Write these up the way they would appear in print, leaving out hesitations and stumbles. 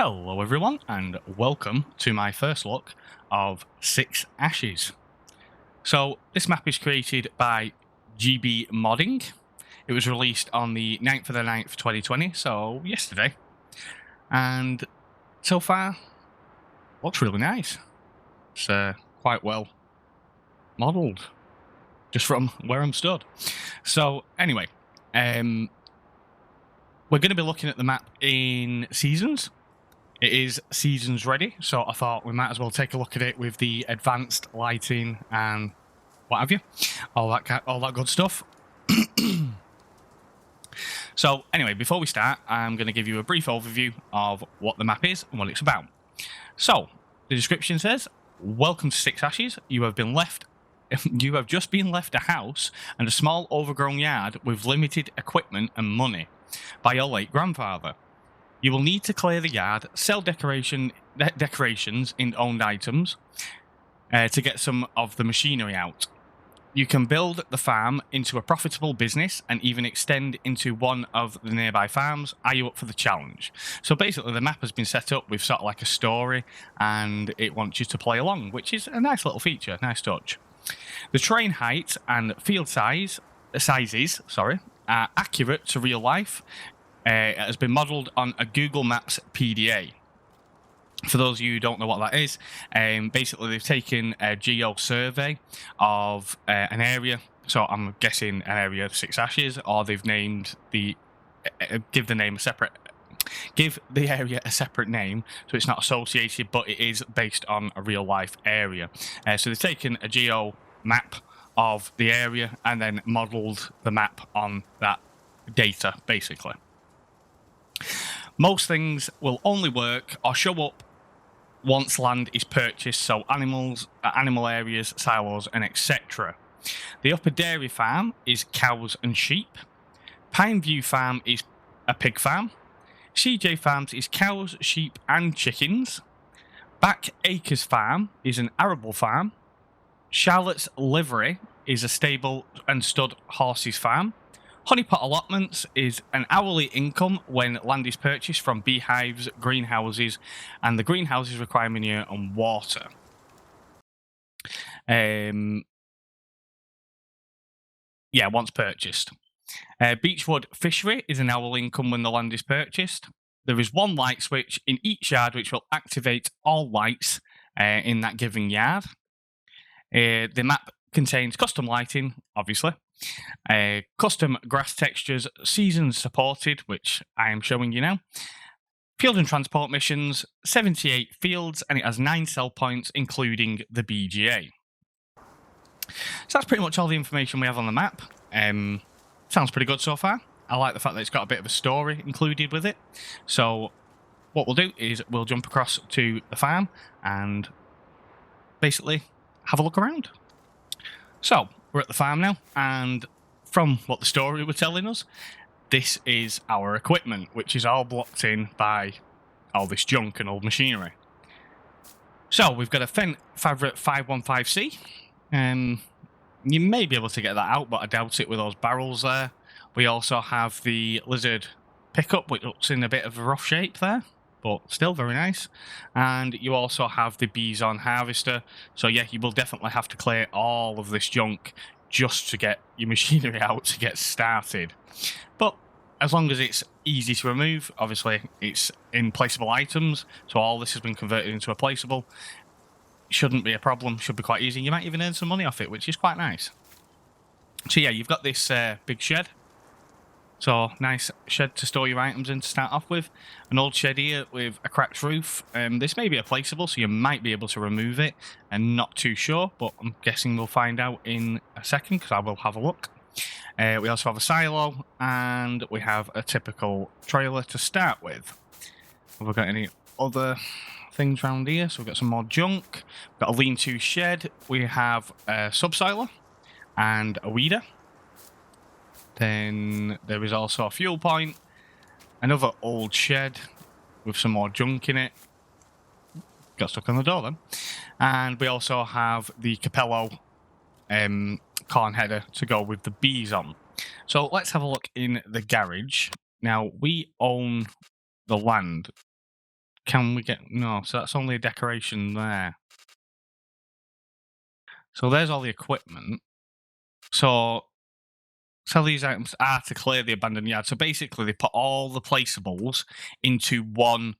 Hello everyone and welcome to my first look of 6 Ashes. So this map is created by GBModding. It was released on the 9th of the 9th 2020, so yesterday. And so far, looks really nice. It's quite well modelled, just from where I'm stood. So anyway, we're going to be looking at the map in seasons. It is seasons ready, so I thought we might as well take a look at it with the advanced lighting and what have you, all that good stuff. So anyway, before we start, I'm going to give you a brief overview of what the map is and what it's about. So the description says, "Welcome to 6 Ashes. You have just been left a house and a small overgrown yard with limited equipment and money by your late grandfather. You will need to clear the yard, sell decorations in owned items to get some of the machinery out. You can build the farm into a profitable business and even extend into one of the nearby farms. Are you up for the challenge?" So basically the map has been set up with sort of like a story and it wants you to play along, which is a nice little feature, nice touch. The terrain height and field sizes are accurate to real life. It has been modelled on a Google Maps PDA. For those of you who don't know what that is, basically they've taken a geo survey of an area. So I'm guessing an area of 6 Ashes, or they've named give the area a separate name, so it's not associated, but it is based on a real life area. So they've taken a geo map of the area and then modelled the map on that data, basically. Most things will only work or show up once land is purchased, so animal areas, silos, and etc. The Udder Dairy Farm is cows and sheep. Pineview Farm is a pig farm. C.J Farms is cows, sheep, and chickens. Back Acres Farm is an arable farm. Charlotte's Livery is a stable and stud horses farm. Pot Allotments is an hourly income when land is purchased from beehives, greenhouses, and the greenhouses require manure and water. Once purchased. Beechwood Fishery is an hourly income when the land is purchased. There is one light switch in each yard which will activate all lights in that given yard. The map contains custom lighting, obviously. Custom grass textures, seasons supported, which I am showing you now. Field and transport missions, 78 fields, and it has 9 sell points, including the BGA. So that's pretty much all the information we have on the map. Sounds pretty good so far. I like the fact that it's got a bit of a story included with it. So what we'll do is we'll jump across to the farm and basically have a look around. So we're at the farm now, and from what the story were telling us, this is our equipment, which is all blocked in by all this junk and old machinery. So we've got a Fendt Favorite 515C. You may be able to get that out, but I doubt it with those barrels there. We also have the Lizard pickup, which looks in a bit of a rough shape there, but still very nice. And you also have the Bison harvester. So yeah, you will definitely have to clear all of this junk just to get your machinery out to get started. But as long as it's easy to remove, obviously it's in placeable items, so all this has been converted into a placeable. Shouldn't be a problem, should be quite easy. You might even earn some money off it, which is quite nice. So yeah, you've got this big shed. So nice shed to store your items in to start off with. An old shed here with a cracked roof. This may be a placeable, so you might be able to remove it. I'm not too sure, but I'm guessing we'll find out in a second because I will have a look. We also have a silo and we have a typical trailer to start with. Have we got any other things around here? So we've got some more junk. We've got a lean-to shed. We have a subsoiler and a weeder. Then there is also a fuel point, another old shed with some more junk in it. Got stuck on the door then. And we also have the Capello corn header to go with the bees on. So let's have a look in the garage. Now, we own the land Can we get... No, so that's only a decoration there. So there's all the equipment. So sell these items are to clear the abandoned yard. So basically they put all the placeables into one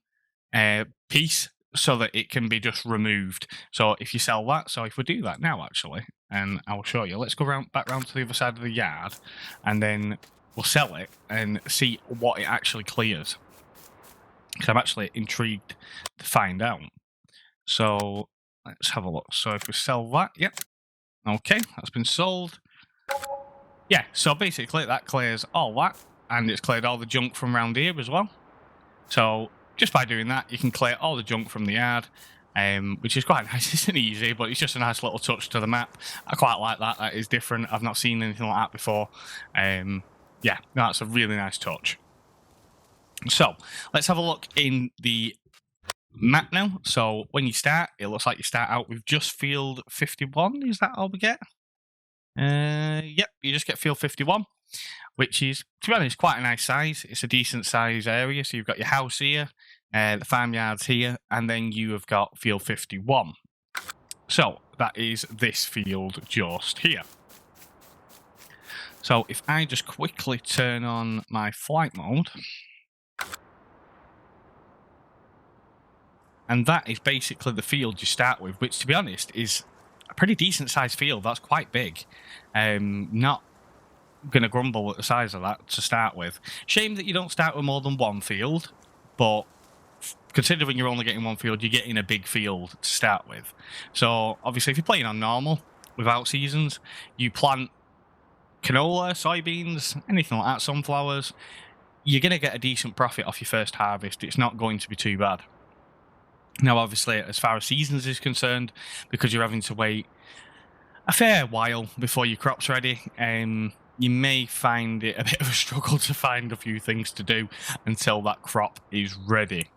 piece so that it can be just removed. So if you sell that, so if we do that now actually, and I'll show you, let's go back round to the other side of the yard, and then we'll sell it and see what it actually clears. Because I'm actually intrigued to find out. So let's have a look. So if we sell that, yep, okay, that's been sold. Yeah, so basically that clears all that, and it's cleared all the junk from around here as well. So just by doing that, you can clear all the junk from the yard, which is quite nice. It's easy, but it's just a nice little touch to the map. I quite like that. That is different. I've not seen anything like that before. Yeah, that's a really nice touch. So let's have a look in the map now. So when you start, it looks like you start out with just field 51. Is that all we get? Yep, you just get field 51, which is, to be honest, quite a nice size. It's a decent size area. So you've got your house here, the farmyard's here, and then you have got field 51. So that is this field just here. So if I just quickly turn on my flight mode, and that is basically the field you start with, which, to be honest, is a pretty decent sized field. That's quite big. Not going to grumble at the size of that to start with. Shame that you don't start with more than one field, but considering you're only getting one field, you're getting a big field to start with. So obviously, if you're playing on normal without seasons, you plant canola, soybeans, anything like that, sunflowers, you're going to get a decent profit off your first harvest. It's not going to be too bad. Now, obviously, as far as seasons is concerned, because you're having to wait a fair while before your crop's ready, you may find it a bit of a struggle to find a few things to do until that crop is ready.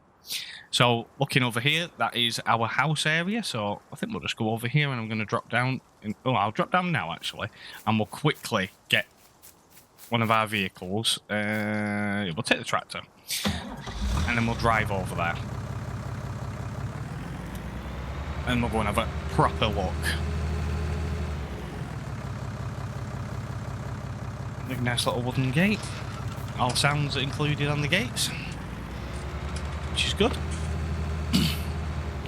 So, looking over here, that is our house area. So, I think we'll just go over here, and I'm going to drop down. I'll drop down now, actually, and we'll quickly get one of our vehicles. We'll take the tractor, and then we'll drive over there. And we'll go and have a proper look. Nice little wooden gate. All sounds included on the gates, which is good.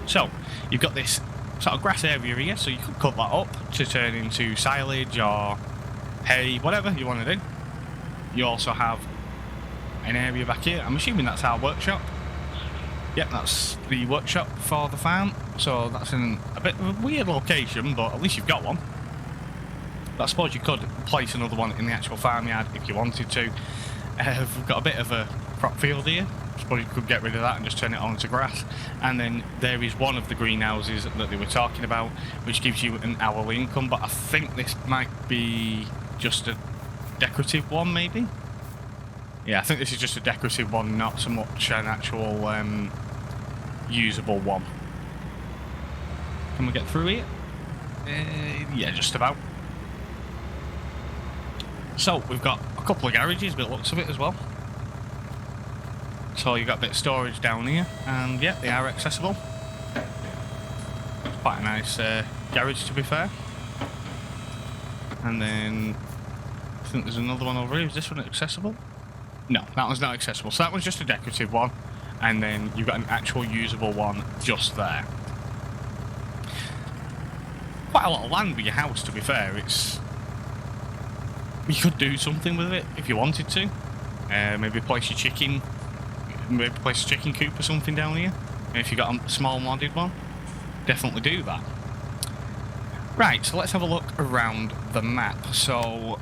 So, you've got this sort of grass area here, so you could cut that up to turn into silage or hay, whatever you want to do. You also have an area back here. I'm assuming that's our workshop. Yep, that's the workshop for the farm. So that's in a bit of a weird location, but at least you've got one. But I suppose you could place another one in the actual farmyard if you wanted to. We've got a bit of a crop field here. I suppose you could get rid of that and just turn it on to grass. And then there is one of the greenhouses that they were talking about, which gives you an hourly income. But I think this might be just a decorative one, maybe? Yeah, I think this is just a decorative one, not so much an actual usable one. Can we get through here? Yeah, just about. So, we've got a couple of garages, by the looks of it as well. So, you've got a bit of storage down here, and yeah, they are accessible. Quite a nice garage, to be fair. And then, I think there's another one over here. Is this one accessible? No, that one's not accessible. So that one's just a decorative one, and then you've got an actual usable one just there. Quite a lot of land with your house, to be fair. You could do something with it if you wanted to. Maybe place your chicken, maybe place a chicken coop or something down here. And if you've got a small modded one, definitely do that. Right, so let's have a look around the map. So,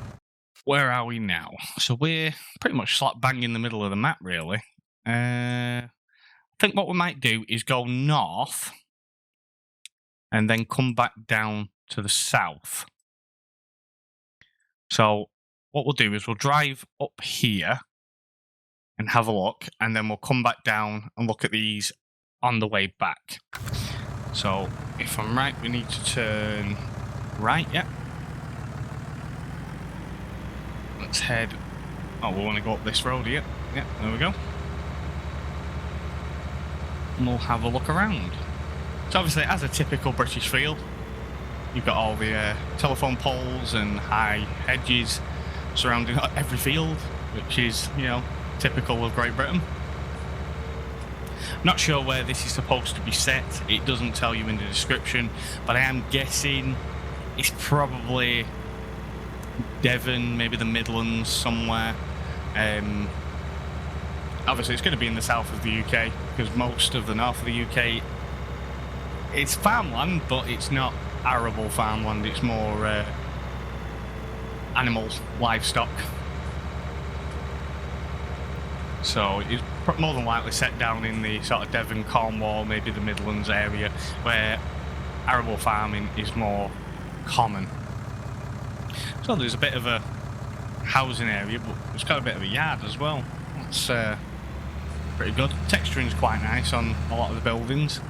where are we now? So we're pretty much slap bang in the middle of the map, really. I think what we might do is go north and then come back down to the south. So what we'll do is we'll drive up here and have a look, and then we'll come back down and look at these on the way back. So if I'm right, we need to turn right, yeah. Let's head... Oh, we want to go up this road here. Yeah, there we go. and we'll have a look around. So obviously, as a typical British field, you've got all the telephone poles and high hedges surrounding every field, which is, you know, typical of Great Britain. Not sure where this is supposed to be set. It doesn't tell you in the description, but I am guessing it's probably Devon, maybe the Midlands somewhere. Obviously, it's going to be in the south of the UK, because most of the north of the UK, it's farmland, but it's not arable farmland. It's more animals, livestock. So it's more than likely set down in the sort of Devon, Cornwall, maybe the Midlands area, where arable farming is more common. So there's a bit of a housing area, but it's got a bit of a yard as well. That's pretty good. Texturing's quite nice on a lot of the buildings.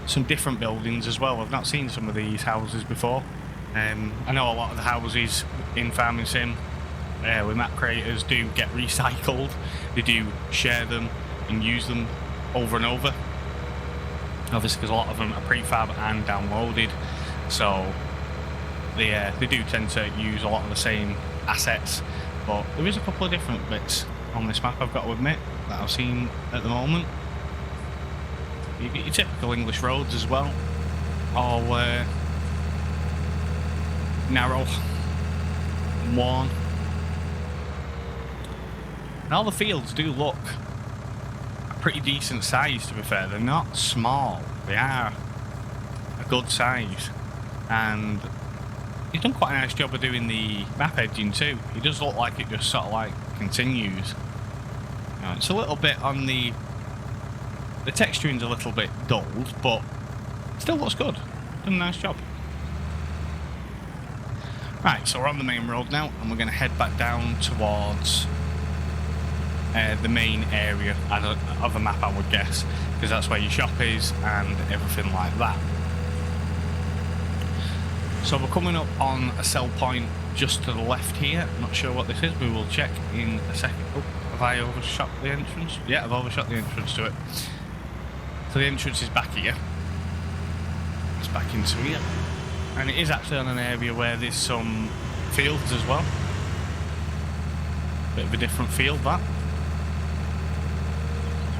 Some different buildings as well. I've not seen some of these houses before. I know a lot of the houses in Farming Sim with map creators do get recycled. They do share them and use them over and over. Obviously, because a lot of them are prefab and downloaded, so they do tend to use a lot of the same assets. But there is a couple of different bits on this map, I've got to admit, that I've seen at the moment. You get your typical English roads as well, all narrow and worn. And all the fields do look a pretty decent size, to be fair. They're not small, they are a good size. And he's done quite a nice job of doing the map edging too. It does look like it just sort of like continues. It's a little bit on the texturing's a little bit dulled, but still looks good. Done a nice job. Right, so we're on the main road now, and we're going to head back down towards the main area of the map, I would guess, because that's where your shop is and everything like that. So we're coming up on a sell point just to the left here. I'm not sure what this is. We will check in a second. Oh, have I overshot the entrance? Yeah, I've overshot the entrance to it. So the entrance is back here. It's back into here. And it is actually on an area where there's some fields as well. Bit of a different field, that.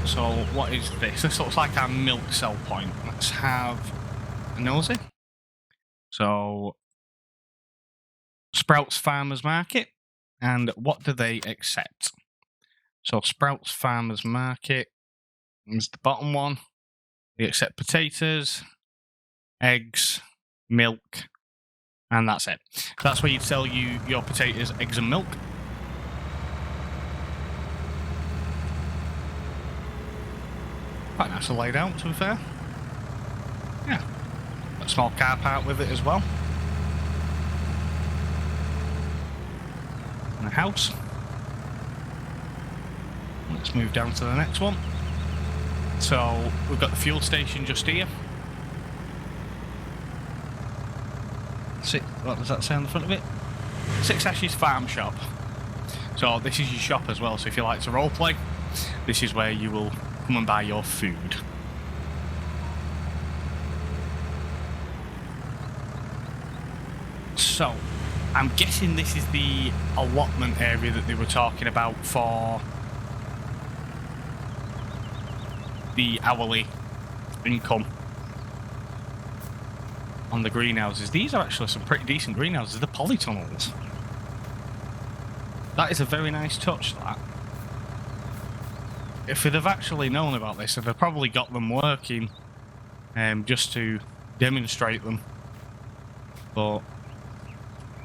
So what is this? This looks like our milk sell point. Let's have a nosy. So Sprouts Farmers Market. And what do they accept? So Sprouts Farmers Market is the bottom one. They accept potatoes, eggs, milk, and that's it. So that's where you'd sell your potatoes, eggs and milk. Quite nicely laid out, to be fair. Yeah. Got a small car park with it as well. And a house. Let's move down to the next one. So we've got the fuel station just here. What does that say on the front of it? Six Ashes Farm Shop. So this is your shop as well. So if you like to roleplay, this is where you will come and buy your food. So I'm guessing this is the allotment area that they were talking about for the hourly income on the greenhouses. These are actually some pretty decent greenhouses. The polytunnels. That is a very nice touch, that. If they'd have actually known about this, they'd have probably got them working just to demonstrate them. But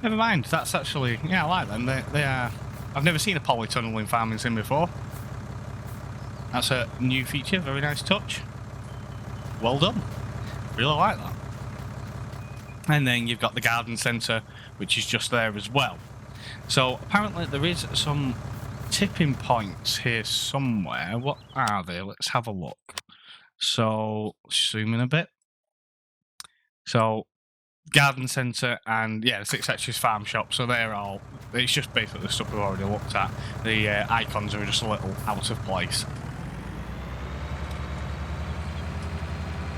never mind. That's actually, yeah, I like them. They are. I've never seen a polytunnel in Farming Sim before. That's a new feature. Very nice touch. Well done. Really like that. And then you've got the garden centre, which is just there as well. So apparently there is some tipping points here somewhere. What are they? Let's have a look. So zoom in a bit. So garden centre and yeah, the Six Ashes Farm Shop. So they're all. It's just basically the stuff we've already looked at. The icons are just a little out of place.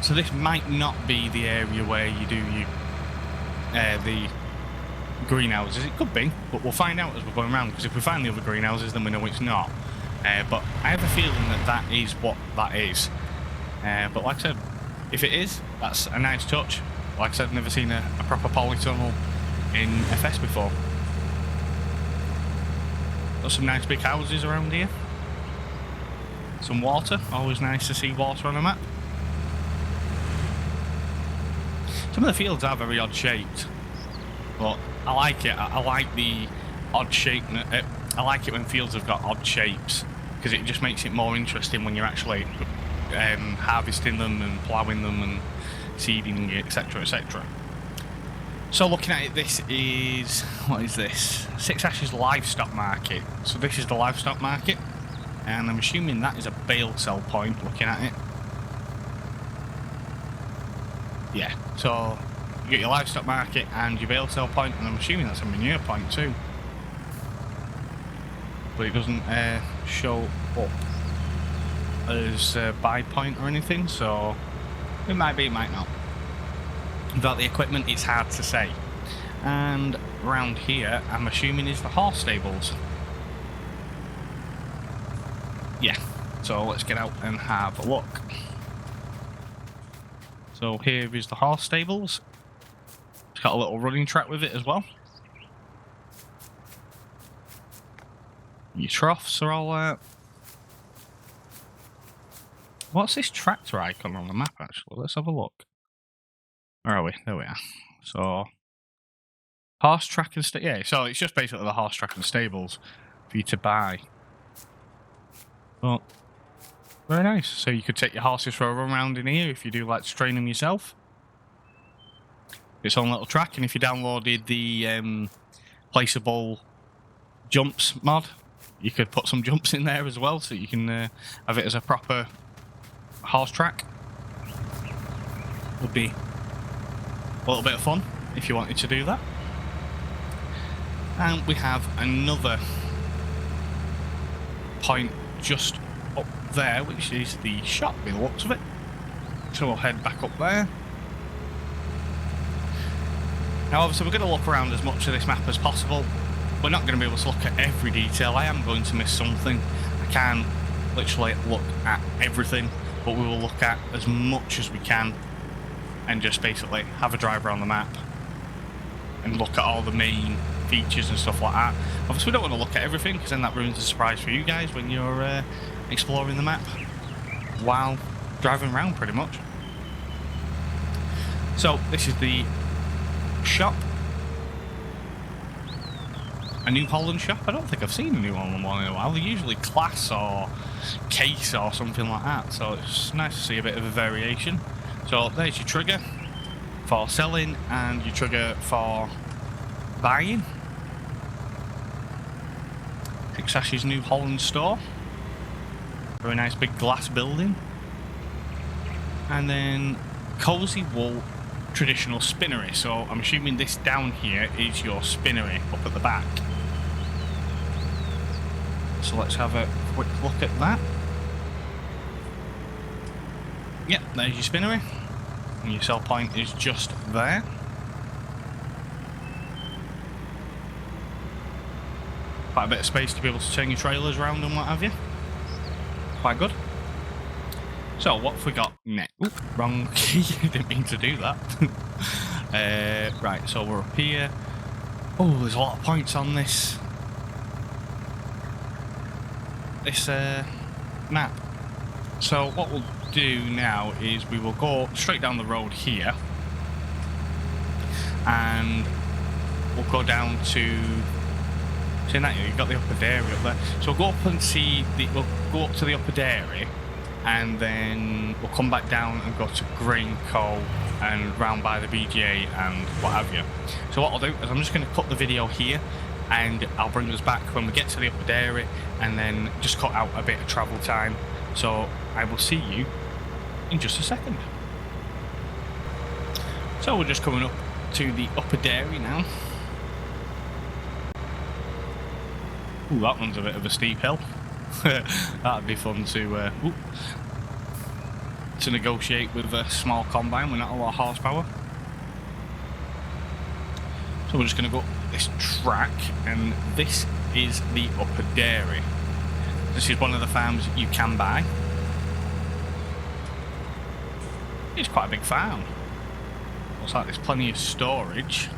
So this might not be the area where you do the greenhouses. It could be, but we'll find out as we're going around, because if we find the other greenhouses then we know it's not. But I have a feeling that that is what that is. But like I said, if it is, that's a nice touch. Like I said, I've never seen a proper polytunnel in FS before. Got some nice big houses around here. Some water, always nice to see water on a map. Some of the fields are very odd shaped, but I like it. I like the odd shape. I like it when fields have got odd shapes, because it just makes it more interesting when you're actually harvesting them and ploughing them and seeding, etc, etc. So looking at it, this is, what is this? Six Ashes Livestock Market. So this is the livestock market, and I'm assuming that is a bale sell point looking at it. Yeah, so you get your livestock market and your bale sell point, and I'm assuming that's a manure point too. But it doesn't show up as a buy point or anything, so it might be, it might not. Without the equipment, it's hard to say. And around here, I'm assuming is the horse stables. Yeah, so let's get out and have a look. So here is the horse stables. It's got a little running track with it as well. Your troughs are all there. What's this tractor icon on the map, actually? Let's have a look. Where are we? There we are. So, horse track and yeah, so it's just basically the horse track and stables for you to buy. Well, very nice. So you could take your horses for a run around in here if you do like to train them yourself. Its own little track, and if you downloaded the placeable jumps mod, you could put some jumps in there as well, so you can have it as a proper horse track. Would be a little bit of fun if you wanted to do that. And we have another point just up there, which is the shop by the looks of it. So we'll head back up there. Now obviously we're going to look around as much of this map as possible. We're not going to be able to look at every detail. I am going to miss something. I can't literally look at everything, but we will look at as much as we can and just basically have a drive around the map and look at all the main features and stuff like that. Obviously we don't want to look at everything, because then that ruins the surprise for you guys when you're exploring the map while driving around pretty much. So this is the shop. A new Holden Shop. I don't think I've seen a new Holden one in a while. They're usually Class or Case or something like that, so it's nice to see a bit of a variation. So there's your trigger for selling and your trigger for buying. Six Ashes new Holland store. Very nice big glass building. And then Cozy Wool traditional spinnery. So I'm assuming this down here is your spinnery up at the back. So let's have a quick look at that. Yep, there's your spinnery. And your sell point is just there. Quite a bit of space to be able to turn your trailers around and what have you. Quite good. So what have we got next? Ooh, wrong key. Didn't mean to do that. Right, so we're up here. Oh, there's a lot of points on this map. So what we'll do now is we will go straight down the road here, and we'll go down to. See that you've got the upper dairy up there. So we'll go up and see we'll go up to the upper dairy, and then we'll come back down and go to Grain Co and round by the BGA and what have you. So what I'll do is I'm just going to cut the video here, and I'll bring us back when we get to the upper dairy, and then just cut out a bit of travel time. So I will see you in just a second. So we're just coming up to the upper dairy now. Ooh, that one's a bit of a steep hill. That'd be fun to to negotiate with a small combine with not a lot of horsepower. So we're just going to go up this track, and this is the Udder Dairy. This is one of the farms you can buy. It's quite a big farm. Looks like there's plenty of storage.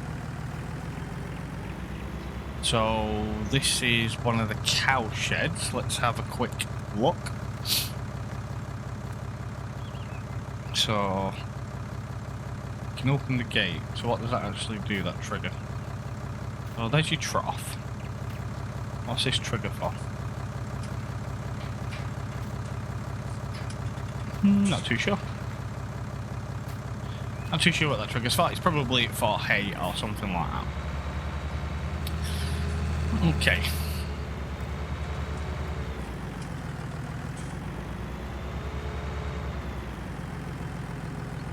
So this is one of the cow sheds. Let's have a quick look. So you can open the gate. So what does that actually do, that trigger? Oh, there's your trough. What's this trigger for? Not too sure. Not too sure what that trigger's for. It's probably for hay or something like that. Okay.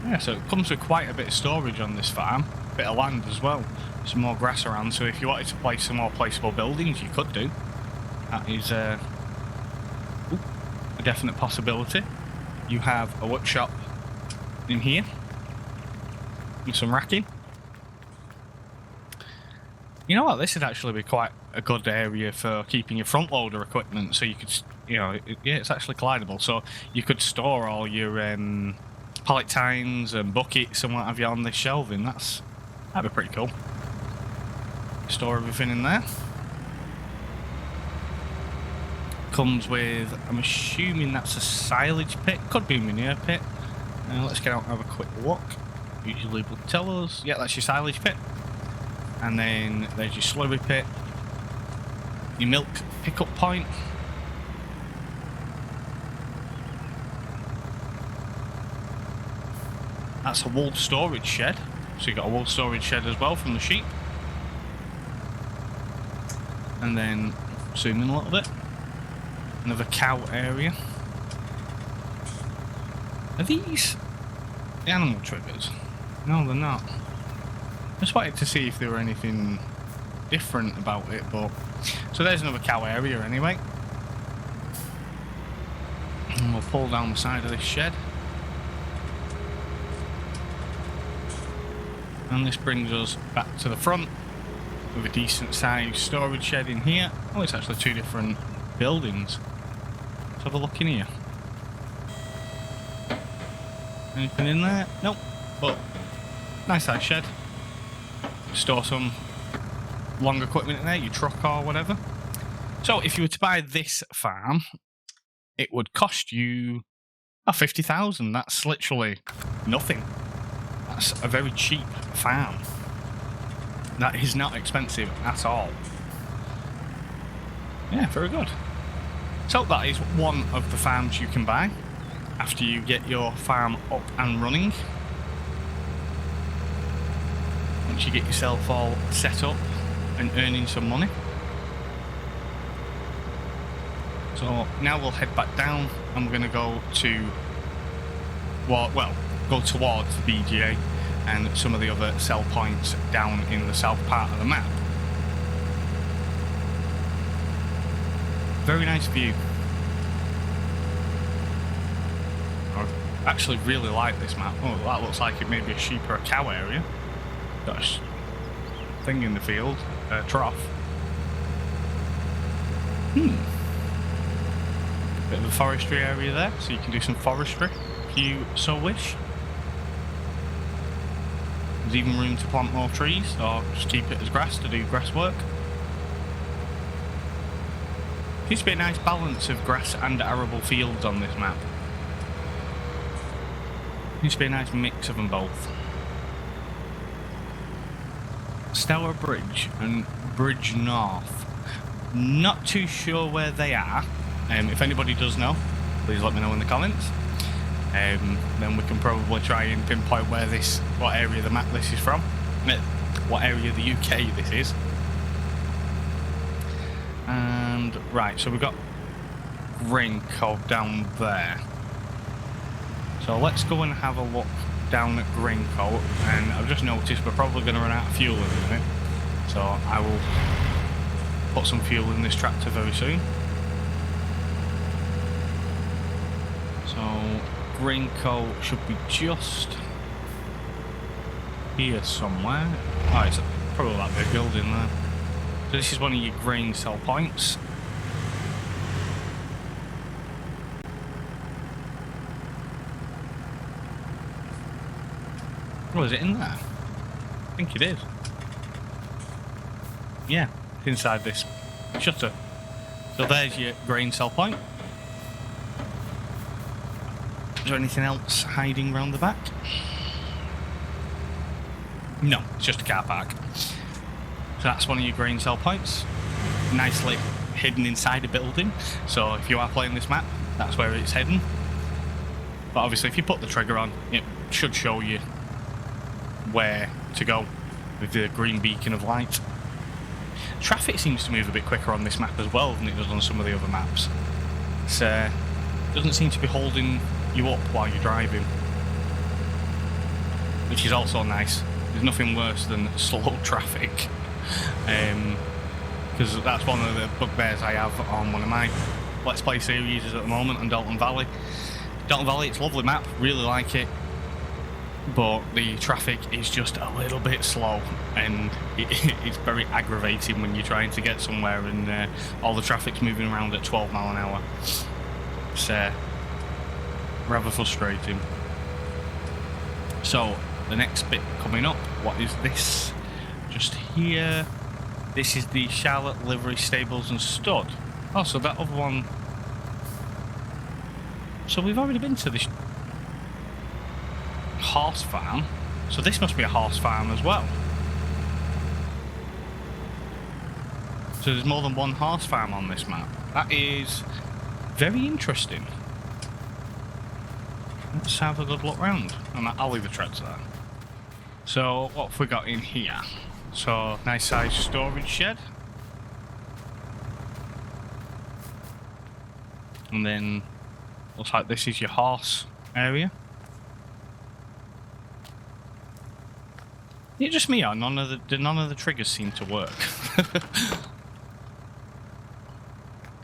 Yeah, so it comes with quite a bit of storage on this farm. A bit of land as well. Some more grass around, so if you wanted to place some more placeable buildings, you could do. That is a definite possibility. You have a workshop in here. With some racking. You know what, this would actually be quite a good area for keeping your front loader equipment, so you could, you know, yeah, it's actually collidable, so you could store all your pallet tines and buckets and what have you on this shelving. That'd be pretty cool. Store everything in there. Comes with, I'm assuming that's a silage pit, could be a manure pit. Let's get out and have a quick look. Usually will tell us, yeah, that's your silage pit. And then there's your slurry pit, your milk pickup point. That's a wool storage shed. So you've got a wool storage shed as well from the sheep. And then zoom in a little bit. Another cow area. Are these the animal triggers? No, they're not. Just wanted to see if there were anything different about it, but... So there's another cow area anyway. And we'll pull down the side of this shed. And this brings us back to the front with a decent sized storage shed in here. Oh, it's actually two different buildings. Let's have a look in here. Anything in there? Nope. But nice size shed. Store some long equipment in there, your truck or whatever. So if you were to buy this farm, it would cost you 50,000. That's literally nothing. That's a very cheap farm. That is not expensive at all. Yeah, very good. So that is one of the farms you can buy after you get your farm up and running. Once you get yourself all set up and earning some money. So now we'll head back down and we're going to go to, well, go towards the BGA and some of the other sell points down in the south part of the map. Very nice view. I actually really like this map. Oh, that looks like it may be a sheep or a cow area. Got a thing in the field, a trough. Bit of a forestry area there, so you can do some forestry if you so wish. There's even room to plant more trees, or just keep it as grass to do grass work. Seems to be a nice balance of grass and arable fields on this map. Seems to be a nice mix of them both. Stellar Bridge and Bridge North. Not too sure where they are. If anybody does know, please let me know in the comments. Then we can probably try and pinpoint what area of the map this is from. What area of the UK this is. And right, so we've got Graincoat down there. So let's go and have a look down at Graincoat. And I've just noticed we're probably going to run out of fuel in a minute. So I will put some fuel in this tractor very soon. So grain co should be just here somewhere. Oh, it's probably that big building there. So this is one of your grain sell points. Oh, is it in there? I think it is. Yeah, it's inside this shutter. So there's your grain sell point. Is there anything else hiding around the back? No, it's just a car park. So that's one of your grain sell points. Nicely hidden inside a building. So if you are playing this map, that's where it's hidden. But obviously if you put the trigger on, it should show you where to go with the green beacon of light. Traffic seems to move a bit quicker on this map as well than it does on some of the other maps. It doesn't seem to be holding you up while you're driving, which is also nice. There's nothing worse than slow traffic, because that's one of the bugbears I have on one of my Let's Play series at the moment on Dalton Valley. Dalton Valley, it's a lovely map, really like it, but the traffic is just a little bit slow, and it's very aggravating when you're trying to get somewhere and all the traffic's moving around at 12 mile an hour. It's rather frustrating. So the next bit coming up, what is this? Just here, this is the Charlotte Livery Stables and Stud. Oh, so that other one, so we've already been to this horse farm, so this must be a horse farm as well. So there's more than one horse farm on this map. That is very interesting. Let's have a good look round. I'll leave the treads there. So what have we got in here? So nice size storage shed, and then looks like this is your horse area. Is it just me, or none of the triggers seem to work?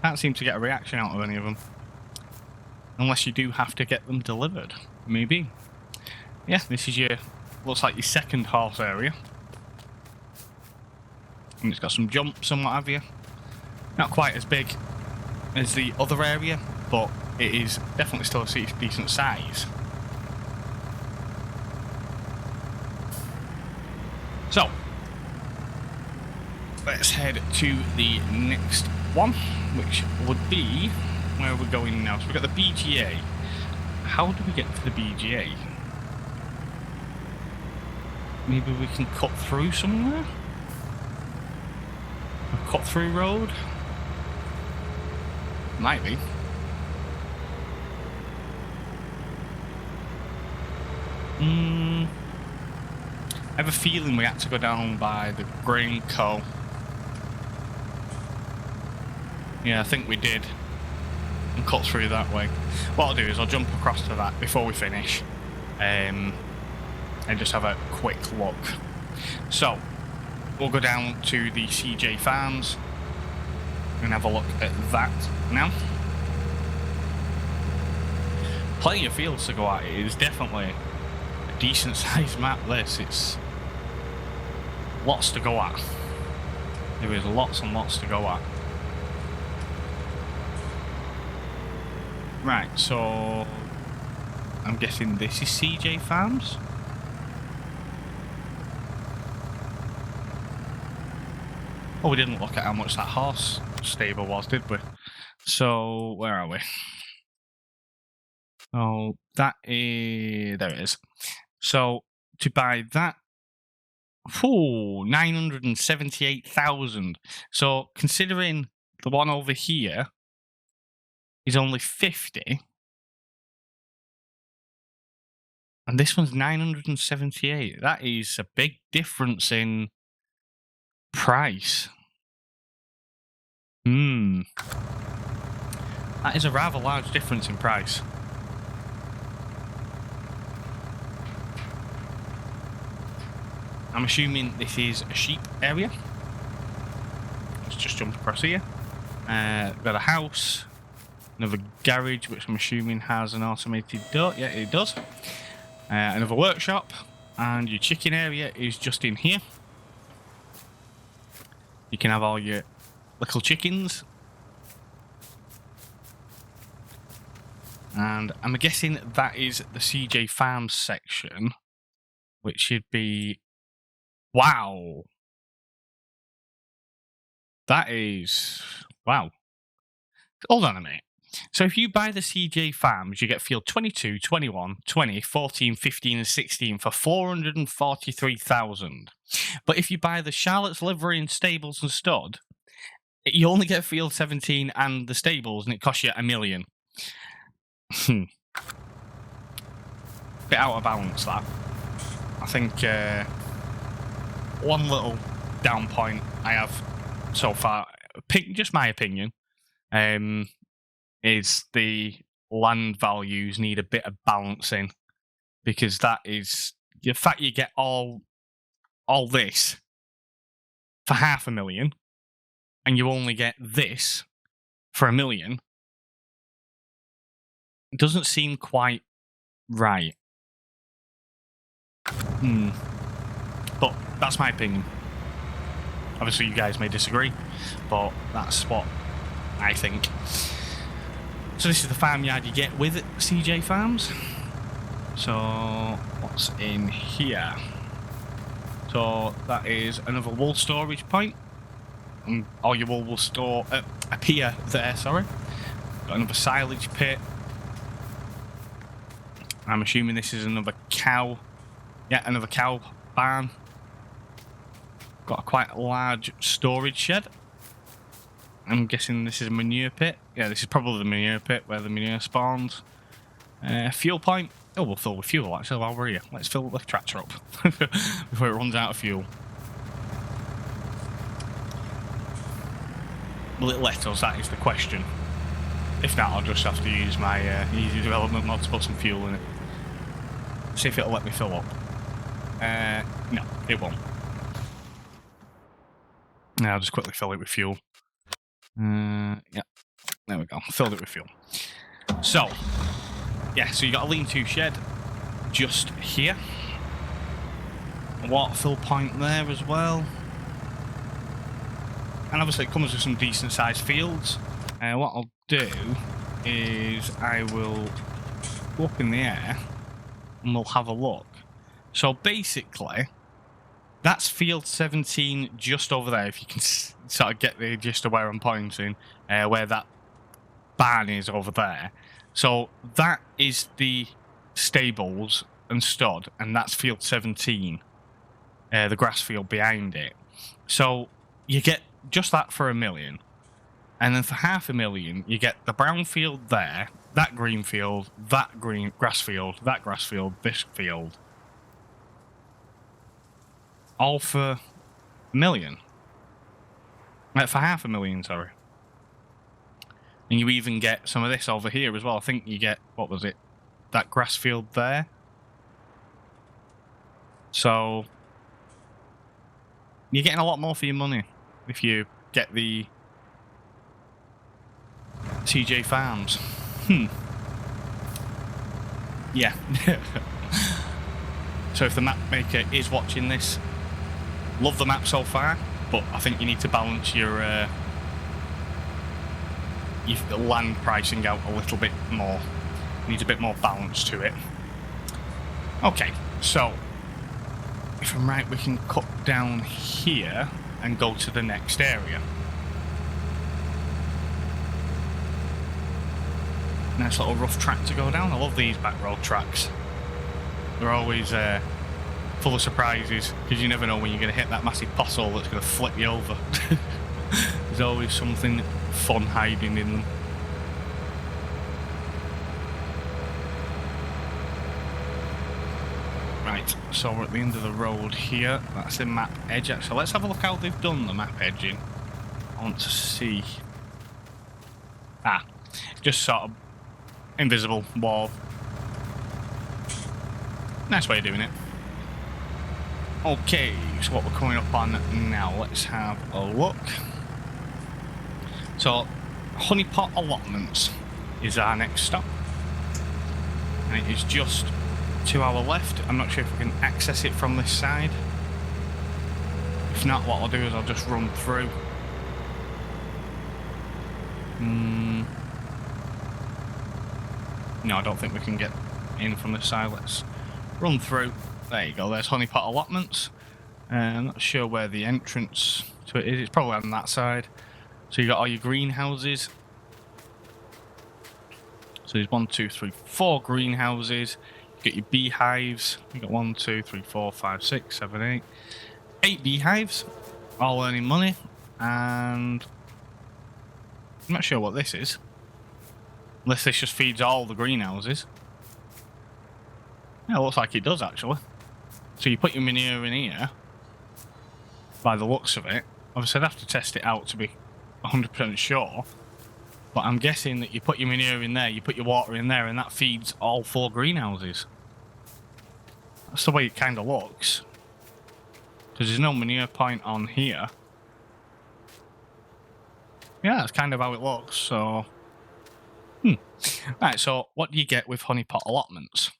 Can't seem to get a reaction out of any of them. Unless you do have to get them delivered. Maybe. Yeah, this is your, looks like your second horse area. And it's got some jumps and what have you. Not quite as big as the other area, but it is definitely still a decent size. So, let's head to the next one, which would be where we're going now. So we've got the BGA. How do we get to the BGA? Maybe we can cut through somewhere? A cut through road? Might be. I have a feeling we had to go down by the grain co. Yeah, I think we did. And cut through that way. What I'll do is I'll jump across to that before we finish. And just have a quick look. So, we'll go down to the C.J Farms and have a look at that now. Plenty of fields to go at. It is definitely a decent sized map, this. It's lots to go at. There is lots and lots to go at. Right, so I'm guessing this is C.J Farms. Oh, we didn't look at how much that horse stable was, did we? So, where are we? Oh, that is... there it is. So, to buy that... ooh, 978,000. So, considering the one over here is only 50, and this one's 978, that is a big difference in price. That is a rather large difference in price. I'm assuming this is a sheep area. Let's just jump across here. Got a house. Another garage, which I'm assuming has an automated door. Yeah, it does. Another workshop. And your chicken area is just in here. You can have all your little chickens. And I'm guessing that is the C.J Farms section, which should be... Wow. That is... Wow. Hold on a minute. So if you buy the C.J Farms, you get field 22, 21, 20, 14, 15 and 16 for 443,000. But if you buy the Charlotte's Livery and Stables and Stud, you only get field 17 and the stables, and it costs you $1 million. Bit out of balance, that. I think one little down point I have so far, just my opinion, is the land values need a bit of balancing, because that is the fact you get all this for $500,000 and you only get this for $1 million. It doesn't seem quite right. But that's my opinion. Obviously, you guys may disagree, but that's what I think. So this is the farmyard you get with C.J Farms. So what's in here? So that is another wool storage point. All your wool will store appear there. Sorry. Got another silage pit. I'm assuming this is another cow. Yeah, another cow barn. Got a quite large storage shed. I'm guessing this is a manure pit. Yeah, this is probably the manure pit where the manure spawns. Fuel point. Oh, we'll fill with fuel actually while we're here. Let's fill the tractor up before it runs out of fuel. Will it let us? That is the question. If not, I'll just have to use my easy development mod to put some fuel in it. See if it'll let me fill up. No, it won't. Now I'll just quickly fill it with fuel. Yeah, there we go. Filled it with fuel. So, yeah, so you got a lean-to shed just here. A water fill point there as well. And obviously it comes with some decent sized fields. What I'll do is I will go up in the air and we'll have a look. So basically, that's field 17 just over there, if you can sort of get the gist of where I'm pointing, where that barn is over there. So that is the stables and stud, and that's field 17, the grass field behind it. So you get just that for $1 million. And then for $500,000, you get the brown field there, that green field, that green grass field, that grass field, this field. All for $1 million. For $500,000, sorry. And you even get some of this over here as well. I think you get, what was it? That grass field there. So you're getting a lot more for your money if you get the C.J Farms. Yeah. So if the map maker is watching this, love the map so far, but I think you need to balance your land pricing out a little bit more. Needs a bit more balance to it. Okay, so if I'm right, we can cut down here and go to the next area. Nice little rough track to go down. I love these back road tracks. They're always full of surprises, because you never know when you're going to hit that massive pothole that's going to flip you over. There's always something fun hiding in them. Right, so we're at the end of the road here. That's the map edge. So let's have a look how they've done the map edging. I want to see. Just sort of invisible wall. Nice way of doing it. Okay, so what we're coming up on now, let's have a look. So, Pot Allotments. is our next stop. And it is just to our left. I'm not sure if we can access it from this side. If not, what I'll do is I'll just run through. No, I don't think we can get in from this side. Let's run through. There you go, there's Pot Allotments. I'm not sure where the entrance to it is. It's probably on that side. So you've got all your greenhouses. So there's 1, 2, 3, 4 greenhouses. You've got your beehives. You've got 1, 2, 3, 4, 5, 6, 7, 8. 8 beehives, all earning money. And I'm not sure what this is. Unless this just feeds all the greenhouses. Yeah, it looks like it does actually. So you put your manure in here. By the looks of it. Obviously I'd have to test it out to be 100% sure. But I'm guessing that you put your manure in there, you put your water in there, and that feeds all 4 greenhouses. That's the way it kind of looks. Because there's no manure point on here. Yeah, that's kind of how it looks, so... Right, so what do you get with Pot Allotments?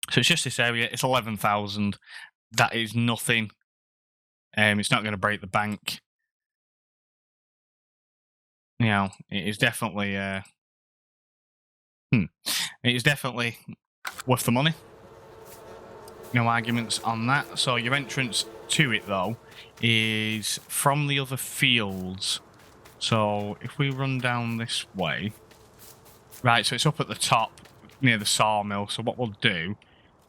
So it's just this area, it's 11,000. That is nothing. It's not going to break the bank. You know, it is definitely... it is definitely worth the money. No arguments on that. So your entrance to it, though, is from the other fields. So if we run down this way... Right, so it's up at the top, near the sawmill. So what we'll do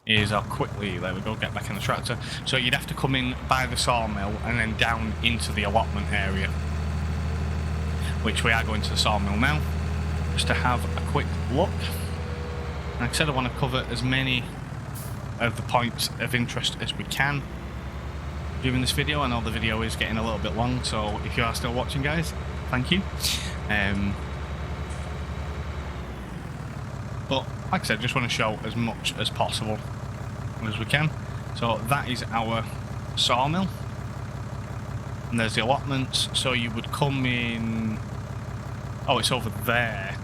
is I'll quickly, there we go, get back in the tractor. So you'd have to come in by the sawmill and then down into the allotment area. Which we are going to the sawmill now, just to have a quick look. Like I said, I want to cover as many of the points of interest as we can during this video. I know the video is getting a little bit long, so if you are still watching, guys, thank you. But like I said, just want to show as much as possible as we can. So that is our sawmill. And there's the allotments. So you would come in... Oh, it's over there.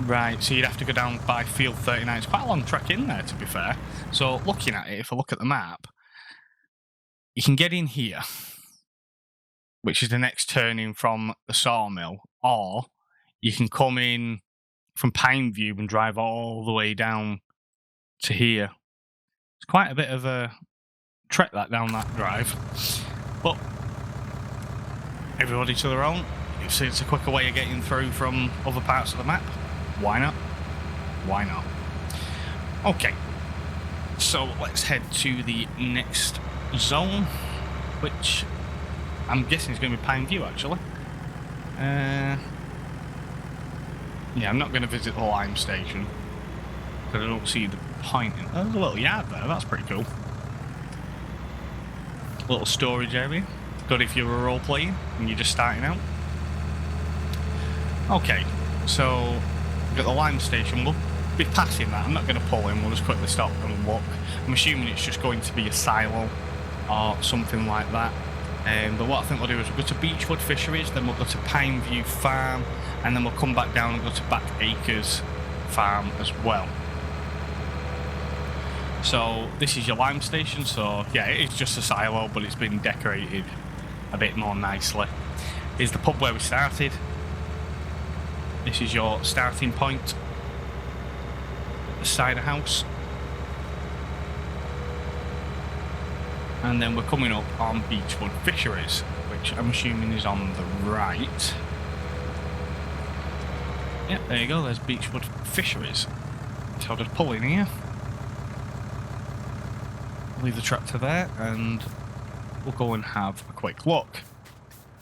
Right, so you'd have to go down by field 39. It's quite a long trek in there, to be fair. So looking at it, if I look at the map, you can get in here, which is the next turning from the sawmill, or you can come in from Pineview and drive all the way down to here. It's quite a bit of a trek that down that drive, but everybody to their own. It's a quicker way of getting through from other parts of the map. Why not? Why not? Okay, so let's head to the next zone, which I'm guessing is going to be Pineview actually. Yeah, I'm not going to visit the lime station because I don't see the point in. Oh, there's a little yard there, that's pretty cool. Little storage area. Good if you're a role playing and you're just starting out. Okay, so we've got the lime station. We'll be passing that. I'm not going to pull in, we'll just quickly stop and look. I'm assuming it's just going to be a silo or something like that. But what I think we'll do is we'll go to Beechwood Fisheries, then we'll go to Pineview Farm, and then we'll come back down and go to Back Acres Farm as well. So this is your lime station, so yeah, it's just a silo, but it's been decorated a bit more nicely. Here's the pub where we started. This is your starting point at the cider house. And then we're coming up on Beechwood Fisheries, which I'm assuming is on the right. Yeah, there you go, there's Beechwood Fisheries. So I'll just pull in here. Leave the tractor there and we'll go and have a quick look.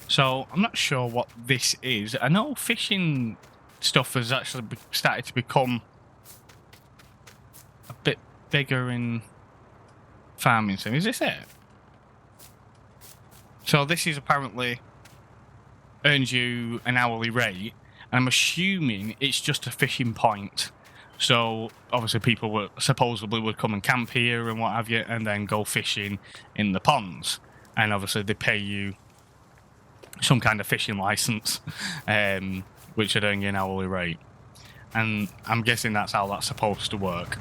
So I'm not sure what this is. I know fishing stuff has actually started to become a bit bigger in farming sim. Is this it? So this is apparently earns you an hourly rate, and I'm assuming it's just a fishing point. So obviously people would supposedly would come and camp here and what have you, and then go fishing in the ponds, and obviously they pay you some kind of fishing license, which would earn you an hourly rate. And I'm guessing that's how that's supposed to work.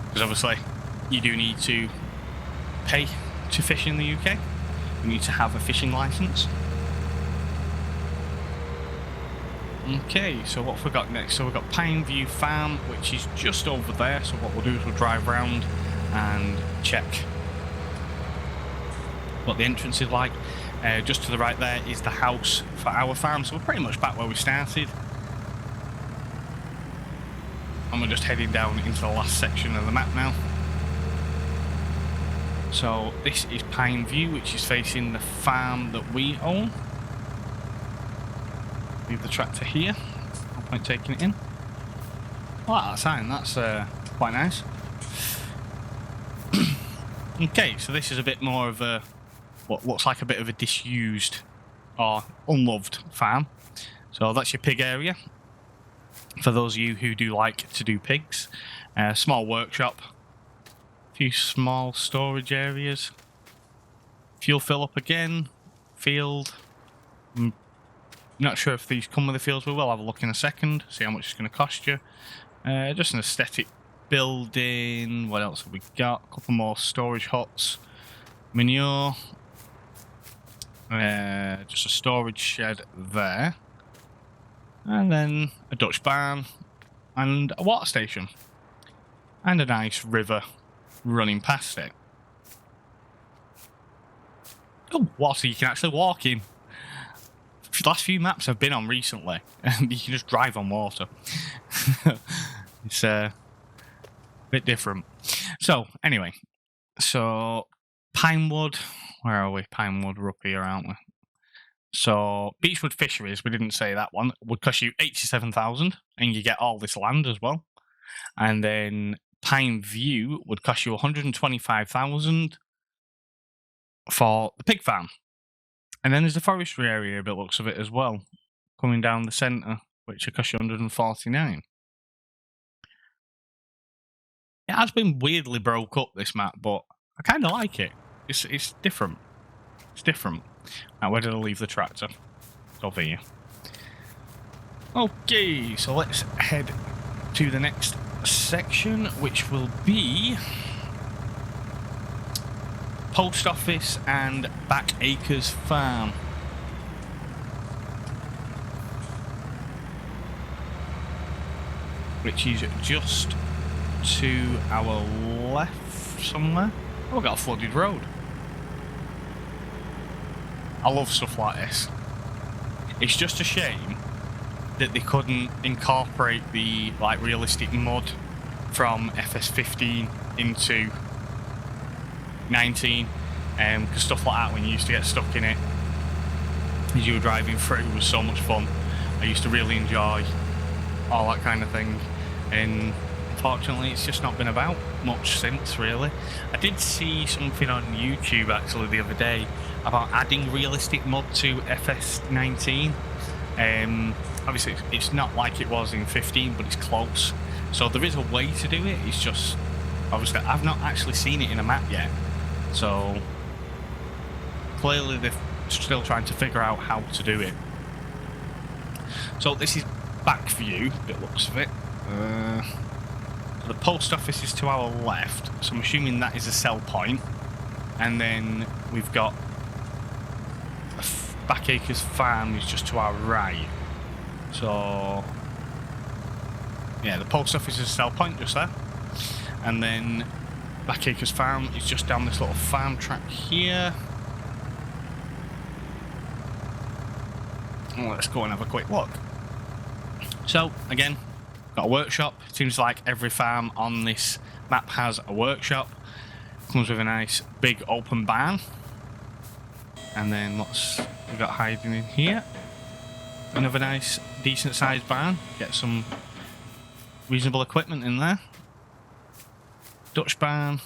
Because obviously, you do need to pay to fish in the UK. You need to have a fishing license. Okay, so what have we got next? So we've got Pineview Farm, which is just over there. So what we'll do is we'll drive around and check what the entrance is like. Just to the right there is the house for our farm, so we're pretty much back where we started. And we're just heading down into the last section of the map now. So this is Pineview, which is facing the farm that we own. Leave the tractor here. No point taking it in. Oh, that sign, that's quite nice. Okay, so this is a bit more of a, what looks like a bit of a disused or unloved farm. So that's your pig area. For those of you who do like to do pigs. Small workshop. A few small storage areas. Fuel fill up again. Field. Not sure if these come with the fields, but we'll have a look in a second. See how much it's going to cost you. Just an aesthetic building. What else have we got? A couple more storage huts. Manure. Just a storage shed there. And then a Dutch barn. And a water station. And a nice river running past it. Oh, water you can actually walk in. The last few maps I've been on recently, and you can just drive on water. It's a bit different. So, anyway. So, Pinewood. Where are we? Pinewood, we're up here, aren't we? So, Beechwood Fisheries, we didn't say that one, would cost you 87,000, and you get all this land as well. And then Pineview would cost you 125,000 for the pig farm. And then there's the forestry area, a bit looks of it as well, coming down the centre, which would cost you 149. It has been weirdly broke up, this map, but I kind of like it. It's different. It's different. Now, where did I leave the tractor? It's over here. Okay, so let's head to the next section, which will be Post Office and Backacres Farm. Which is just to our left somewhere. Oh, we've got a flooded road. I love stuff like this. It's just a shame that they couldn't incorporate the realistic mud from FS15 into 19, because stuff like that, when you used to get stuck in it as you were driving through, was so much fun. I used to really enjoy all that kind of thing, and unfortunately it's just not been about much since, really. I did see something on YouTube actually the other day about adding realistic mud to FS19. Obviously it's not like it was in 15, but it's close, so there is a way to do it. It's just, obviously I've not actually seen it in a map yet, so clearly they're still trying to figure out how to do it. So this is back view, it looks of it. The post office is to our left, so I'm assuming that is a sell point. And then we've got Backacres Farm is just to our right. So yeah, the post office is a sell point just there. And then Backacres Farm is just down this little farm track here. Let's go and have a quick look. So again, got a workshop. Seems like every farm on this map has a workshop. Comes with a nice big open barn. And then we've got hiding in here. Another nice decent sized barn. Get some reasonable equipment in there. Dutch barn.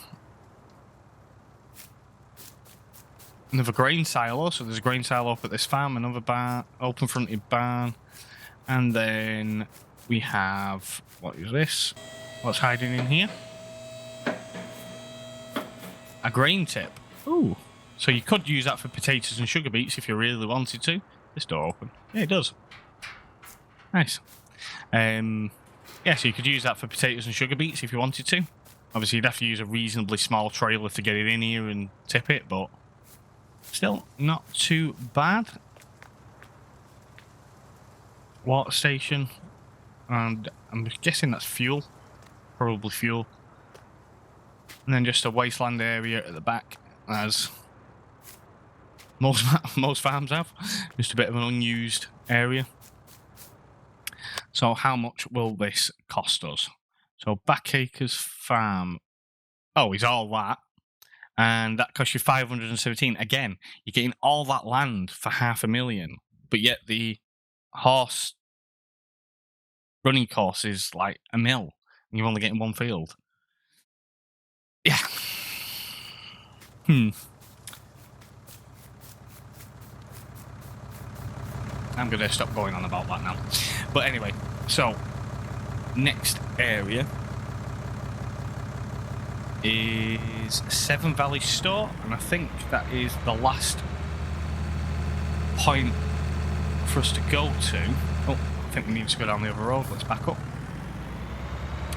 Another grain silo. So there's a grain silo up at this farm. Another barn, open fronted barn. And then we have, what is this? What's hiding in here? A grain tip. Ooh. So you could use that for potatoes and sugar beets if you really wanted to. this door open? Yeah, it does. Nice. Yeah, so you could use that for potatoes and sugar beets if you wanted to. Obviously, you'd have to use a reasonably small trailer to get it in here and tip it, but still not too bad. Water station, and I'm guessing that's fuel. Probably fuel. And then just a wasteland area at the back, as most farms have. Just a bit of an unused area. So how much will this cost us? So Backacres Farm. Oh, is all that. And that costs you 517. Again, you're getting all that land for $500,000. But yet the horse running course is like $1 million. And you're only getting one field. Yeah. I'm going to stop going on about that now. But anyway, so next area is Seven Valley Store, and I think that is the last point for us to go to. Oh, I think we need to go down the other road. Let's back up.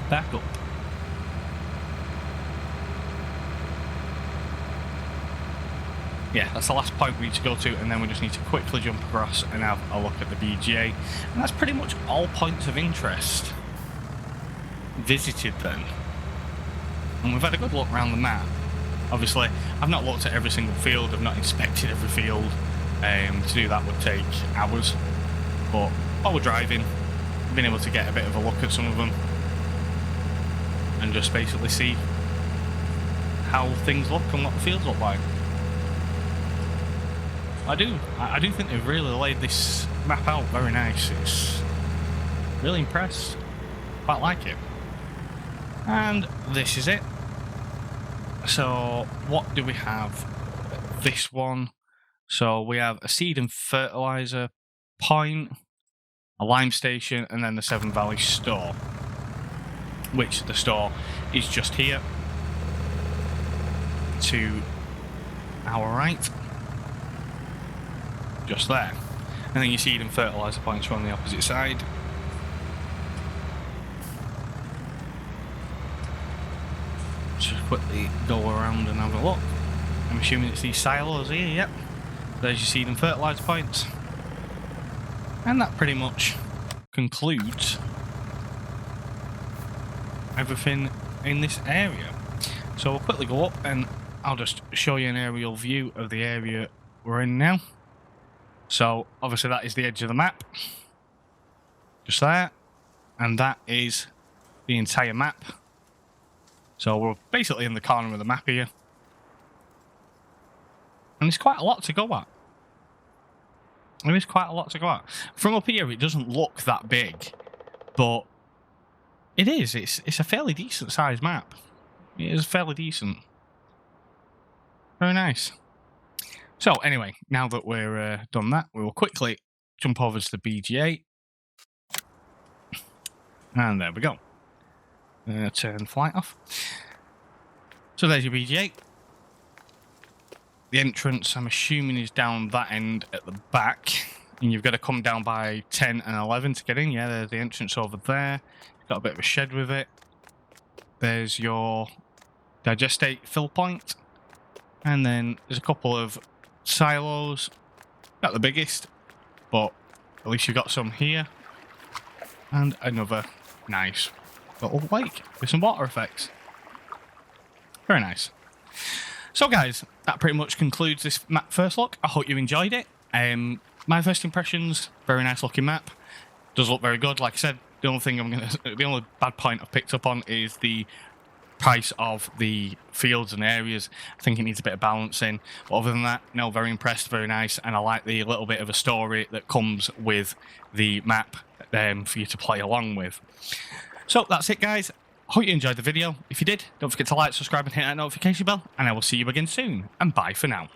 Back up. Yeah, that's the last point we need to go to, and then we just need to quickly jump across and have a look at the BGA. And that's pretty much all points of interest visited then. And we've had a good look around the map. Obviously, I've not looked at every single field, I've not inspected every field. To do that would take hours. But while we're driving, I've been able to get a bit of a look at some of them. And just basically see how things look and what the fields look like. I do think they've really laid this map out very nice. It's really impressed. Quite like it. And this is it. So what do we have? This one. So we have a seed and fertilizer point, a lime station, and then the Seven Valley store. Which the store is just here to our right. Just there. And then your seed and fertilizer points are on the opposite side. Just quickly go around and have a look. I'm assuming it's these silos here, yep. There's your seed and fertilizer points. And that pretty much concludes everything in this area. So we'll quickly go up and I'll just show you an aerial view of the area we're in now. So obviously that is the edge of the map, just there, and that is the entire map. So we're basically in the corner of the map here, and there's quite a lot to go at. There is quite a lot to go at. From up here it doesn't look that big, but it is. It's a fairly decent sized map. It is fairly decent. Very nice. So anyway, now that we're done that, we will quickly jump over to the BGA. And there we go. Turn flight off. So there's your BGA. The entrance, I'm assuming, is down that end at the back. And you've got to come down by 10 and 11 to get in. Yeah, there's the entrance over there. Got a bit of a shed with it. There's your digestate fill point. And then there's a couple of silos, not the biggest, but at least you've got some here, and another nice little lake with some water effects. Very nice. So guys, that pretty much concludes this map first look. I hope you enjoyed it. My first impressions, very nice looking map. Does look very good. Like I said, the only bad point I've picked up on is the price of the fields and areas. I think it needs a bit of balancing, but other than that, no, very impressed, very nice, and I like the little bit of a story that comes with the map for you to play along with. So that's it guys, hope you enjoyed the video. If you did, don't forget to like, subscribe and hit that notification bell, and I will see you again soon, and bye for now.